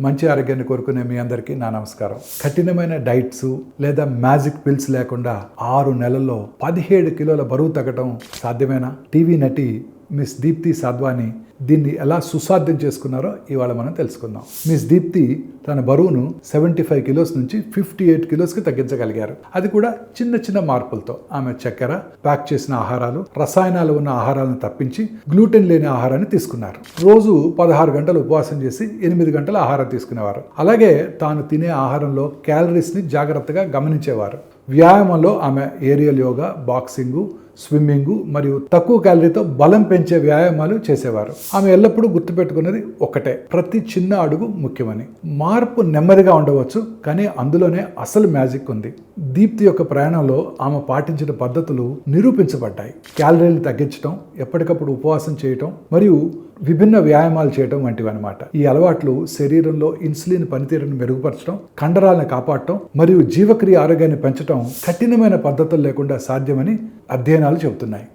మంచి ఆరోగ్యాన్ని కోరుకునే మీ అందరికీ నా నమస్కారం. కఠినమైన డైట్స్ లేదా మ్యాజిక్ పిల్స్ లేకుండా 6 నెలల్లో 17 కిలోల బరువు తగ్గడం సాధ్యమేనా? టీవీ నటి మిస్ దీప్తి సాధ్వాని దీన్ని ఎలా సుసాధ్యం చేసుకున్నారో ఇవాళ మనం తెలుసుకుందాం. మిస్ దీప్తి తన బరువును 75 కిలోస్ నుంచి 58 కిలోస్కి తగ్గించగలిగారు. అది కూడా చిన్న చిన్న మార్పులతో. ఆమె చక్కెర, ప్యాక్ చేసిన ఆహారాలు, రసాయనాలు ఉన్న ఆహారాలను తప్పించి గ్లూటెన్ లేని ఆహారాన్ని తీసుకున్నారు. రోజు 16 గంటలు ఉపవాసం చేసి 8 గంటల ఆహారం తీసుకునేవారు. అలాగే తాను తినే ఆహారంలో క్యాలరీస్ని జాగ్రత్తగా గమనించేవారు. వ్యాయామంలో ఆమె ఏరియల్ యోగా, బాక్సింగు, స్విమ్మింగు మరియు తక్కువ క్యాలరీతో బలం పెంచే వ్యాయామాలు చేసేవారు. ఆమె ఎల్లప్పుడూ గుర్తుపెట్టుకున్నది ఒకటే, ప్రతి చిన్న అడుగు ముఖ్యమని. మార్పు నెమ్మదిగా ఉండవచ్చు, కానీ అందులోనే అసలు మ్యాజిక్ ఉంది. దీప్తి యొక్క ప్రయాణంలో ఆమె పాటించిన పద్ధతులు నిరూపించబడ్డాయి. క్యాలరీలు తగ్గించడం, ఎప్పటికప్పుడు ఉపవాసం చేయటం మరియు విభిన్న వ్యాయామాలు చేయడం వంటివి అనమాట. ఈ అలవాట్లు శరీరంలో ఇన్సులిన్ పనితీరును మెరుగుపరచడం, కండరాలను కాపాడటం మరియు జీవక్రియ ఆరోగ్యాన్ని పెంచడం కఠినమైన పద్ధతులు లేకుండా సాధ్యమని అధ్యయనాలు చెబుతున్నాయి.